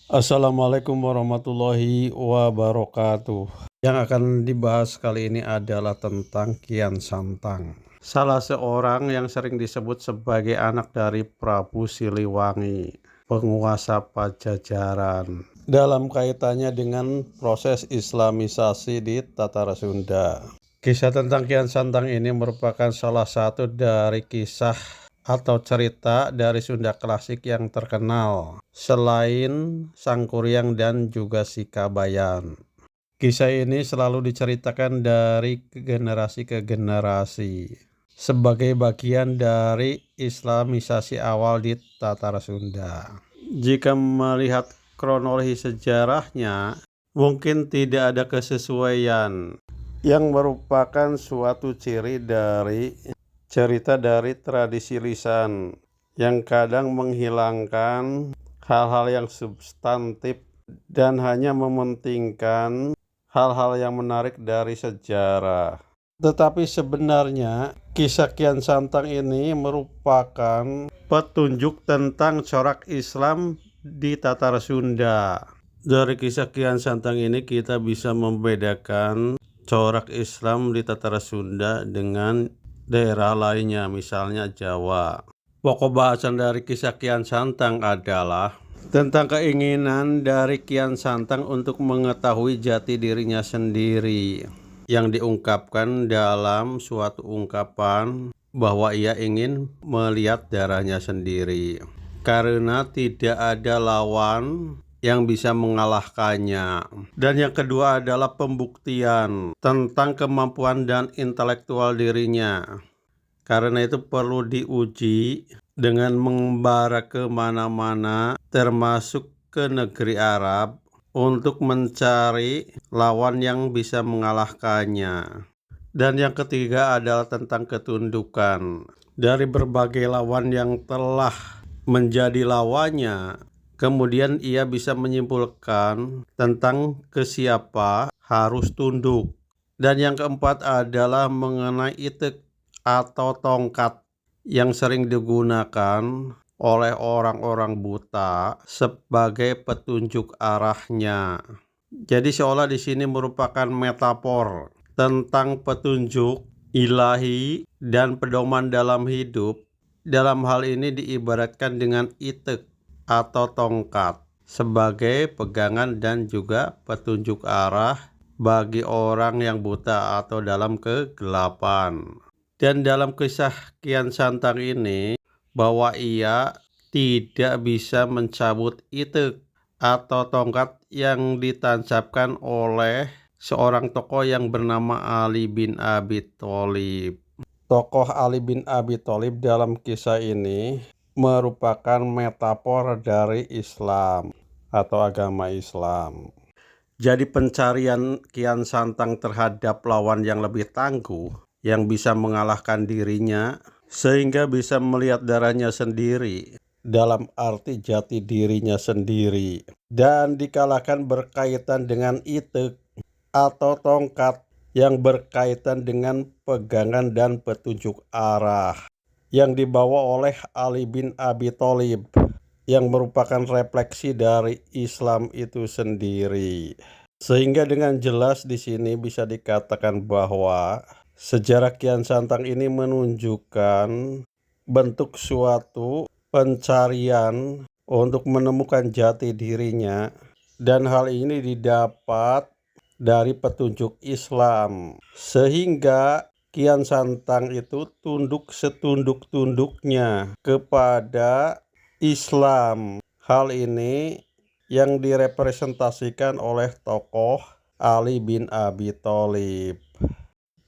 Assalamualaikum warahmatullahi wabarakatuh. Yang akan dibahas kali ini adalah tentang Kian Santang, salah seorang yang sering disebut sebagai anak dari Prabu Siliwangi, penguasa Pajajaran, dalam kaitannya dengan proses Islamisasi di Tatara Sunda. Kisah tentang Kian Santang ini merupakan salah satu dari kisah atau cerita dari Sunda klasik yang terkenal selain Sangkuriang dan juga Sikabayan. Kisah ini selalu diceritakan dari generasi ke generasi sebagai bagian dari Islamisasi awal di Tatara Sunda. Jika melihat kronologi sejarahnya, mungkin tidak ada kesesuaian yang merupakan suatu ciri dari cerita dari tradisi lisan yang kadang menghilangkan hal-hal yang substantif dan hanya mementingkan hal-hal yang menarik dari sejarah. Tetapi sebenarnya kisah Kian Santang ini merupakan petunjuk tentang corak Islam di Tatara Sunda. Dari kisah Kian Santang ini kita bisa membedakan corak Islam di Tatara Sunda dengan daerah lainnya, misalnya Jawa. Pokok bahasan dari kisah Kian Santang adalah tentang keinginan dari Kian Santang untuk mengetahui jati dirinya sendiri, yang diungkapkan dalam suatu ungkapan bahwa ia ingin melihat darahnya sendiri karena tidak ada lawan yang bisa mengalahkannya. Dan yang kedua adalah pembuktian tentang kemampuan dan intelektual dirinya. Karena itu perlu diuji dengan mengembara ke mana-mana, termasuk ke negeri Arab, untuk mencari lawan yang bisa mengalahkannya. Dan yang ketiga adalah tentang ketundukan. Dari berbagai lawan yang telah menjadi lawannya, kemudian ia bisa menyimpulkan tentang ke siapa harus tunduk. Dan yang keempat adalah mengenai itik atau tongkat yang sering digunakan oleh orang-orang buta sebagai petunjuk arahnya. Jadi seolah di sini merupakan metafor tentang petunjuk ilahi dan pedoman dalam hidup. Dalam hal ini diibaratkan dengan itik atau tongkat sebagai pegangan dan juga petunjuk arah bagi orang yang buta atau dalam kegelapan. Dan dalam kisah Kian Santang ini, bahwa ia tidak bisa mencabut itik atau tongkat yang ditancapkan oleh seorang tokoh yang bernama Ali bin Abi Thalib. Tokoh Ali bin Abi Thalib dalam kisah ini merupakan metafor dari Islam atau agama Islam. Jadi pencarian Kian Santang terhadap lawan yang lebih tangguh, yang bisa mengalahkan dirinya, sehingga bisa melihat darahnya sendiri, dalam arti jati dirinya sendiri, dan dikalahkan berkaitan dengan itik atau tongkat yang berkaitan dengan pegangan dan petunjuk arah yang dibawa oleh Ali bin Abi Thalib, yang merupakan refleksi dari Islam itu sendiri. Sehingga dengan jelas di sini bisa dikatakan bahwa sejarah Kian Santang ini menunjukkan bentuk suatu pencarian untuk menemukan jati dirinya, dan hal ini didapat dari petunjuk Islam, sehingga Kian Santang itu tunduk setunduk-tunduknya kepada Islam. Hal ini yang direpresentasikan oleh tokoh Ali bin Abi Thalib.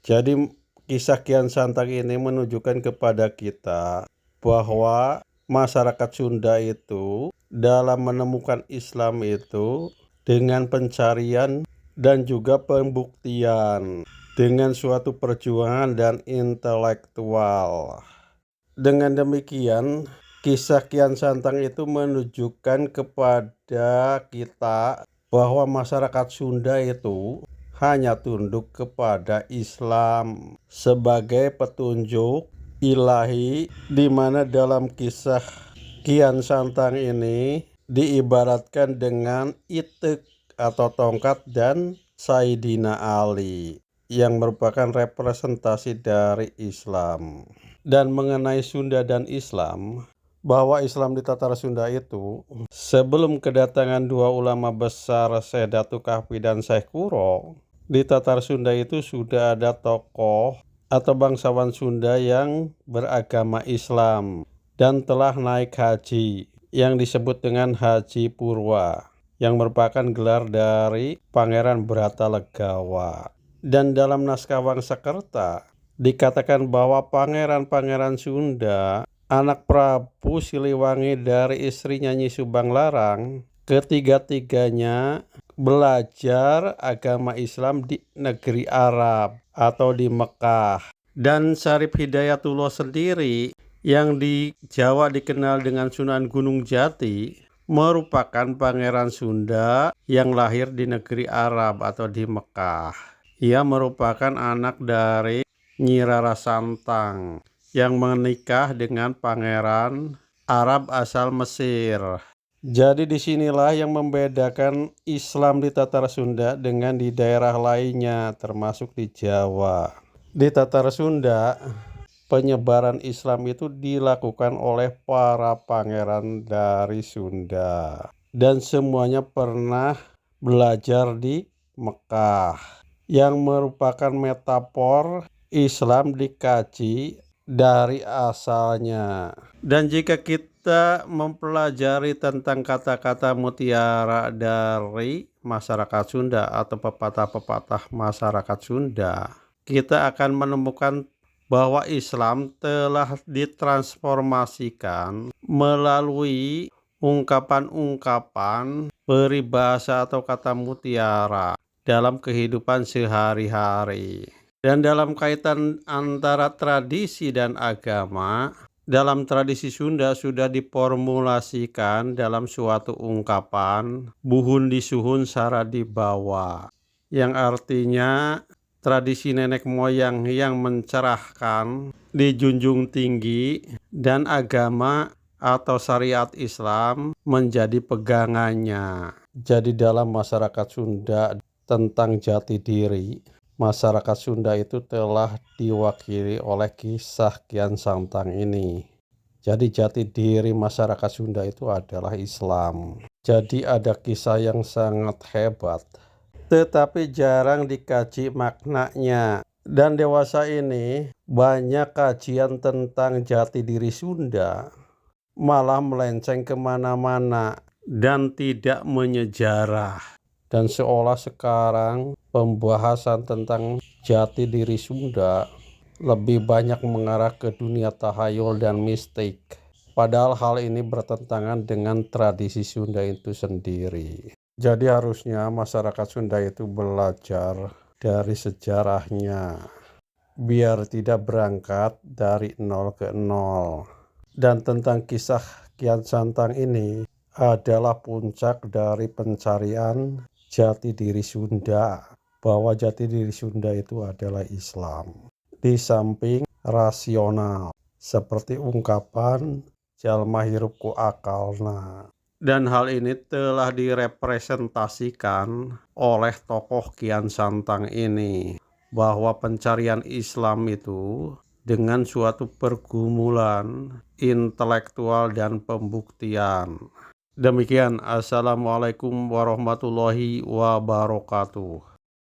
Jadi kisah Kian Santang ini menunjukkan kepada kita bahwa masyarakat Sunda itu dalam menemukan Islam itu dengan pencarian dan juga pembuktian, dengan suatu perjuangan dan intelektual. Dengan demikian, kisah Kian Santang itu menunjukkan kepada kita bahwa masyarakat Sunda itu hanya tunduk kepada Islam sebagai petunjuk ilahi, di mana dalam kisah Kian Santang ini diibaratkan dengan itek atau tongkat dan Sayyidina Ali yang merupakan representasi dari Islam. Dan mengenai Sunda dan Islam, bahwa Islam di Tatar Sunda itu sebelum kedatangan dua ulama besar Syekh Datuk Kahfi dan Syekh Kuro, di Tatar Sunda itu sudah ada tokoh atau bangsawan Sunda yang beragama Islam dan telah naik haji yang disebut dengan Haji Purwa, yang merupakan gelar dari Pangeran Bratalegawa. Dan dalam naskah Wangsakerta dikatakan bahwa pangeran-pangeran Sunda, anak Prabu Siliwangi dari istrinya Nyi Subang Larang, ketiga-tiganya belajar agama Islam di negeri Arab atau di Mekah. Dan Syarif Hidayatullah sendiri yang di Jawa dikenal dengan Sunan Gunung Jati merupakan pangeran Sunda yang lahir di negeri Arab atau di Mekah. Ia merupakan anak dari Nyi Rara Santang yang menikah dengan pangeran Arab asal Mesir. Jadi disinilah yang membedakan Islam di Tatar Sunda dengan di daerah lainnya, termasuk di Jawa. Di Tatar Sunda, penyebaran Islam itu dilakukan oleh para pangeran dari Sunda. Dan semuanya pernah belajar di Mekah, yang merupakan metafor Islam dikaji dari asalnya. Dan jika kita mempelajari tentang kata-kata mutiara dari masyarakat Sunda atau pepatah-pepatah masyarakat Sunda, kita akan menemukan bahwa Islam telah ditransformasikan melalui ungkapan-ungkapan peribahasa atau kata mutiara dalam kehidupan sehari-hari. Dan dalam kaitan antara tradisi dan agama, dalam tradisi Sunda sudah diformulasikan dalam suatu ungkapan buhun disuhun sara dibawa, yang artinya tradisi nenek moyang yang mencerahkan dijunjung tinggi dan agama atau syariat Islam menjadi pegangannya. Jadi dalam masyarakat Sunda tentang jati diri, masyarakat Sunda itu telah diwakili oleh kisah Kian Santang ini. Jadi jati diri masyarakat Sunda itu adalah Islam. Jadi ada kisah yang sangat hebat, tetapi jarang dikaji maknanya. Dan dewasa ini banyak kajian tentang jati diri Sunda malah melenceng kemana-mana dan tidak menyejarah. Dan seolah sekarang pembahasan tentang jati diri Sunda lebih banyak mengarah ke dunia tahayul dan mistik. Padahal hal ini bertentangan dengan tradisi Sunda itu sendiri. Jadi harusnya masyarakat Sunda itu belajar dari sejarahnya, biar tidak berangkat dari nol ke nol. Dan tentang kisah Kian Santang ini adalah puncak dari pencarian jati diri Sunda, bahwa jati diri Sunda itu adalah Islam. Di samping rasional, seperti ungkapan jalma hirup ku akalna. Dan hal ini telah direpresentasikan oleh tokoh Kian Santang ini, bahwa pencarian Islam itu dengan suatu pergumulan intelektual dan pembuktian. Demikian, Assalamualaikum warahmatullahi wabarakatuh.